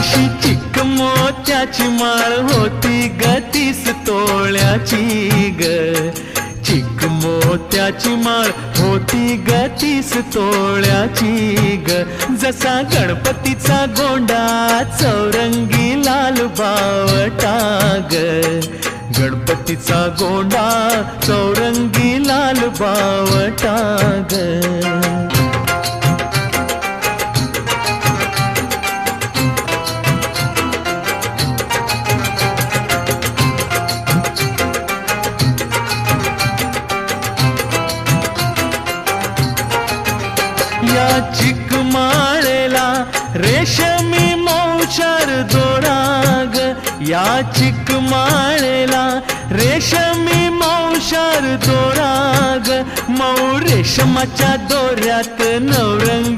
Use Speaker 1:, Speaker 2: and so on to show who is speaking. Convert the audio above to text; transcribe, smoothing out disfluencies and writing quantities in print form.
Speaker 1: अशी चिक मोत्याची माळ होती ग 30 तोळ्याची ग. चिक मोत्याची माळ होती ग 30 तोळ्याची ग. जसा गणपतीचा गोंडा चौरंगी लाल बावटा ग. गणपतीचा गोंडा चौरंगी लाल बावटा ग. या चिकमाळेला रेशमी मौचार दोराग. या चिकमाळेला रेशमी मौचार दोराग. मऊ रेशमाच्या दोऱ्यात नवरंगी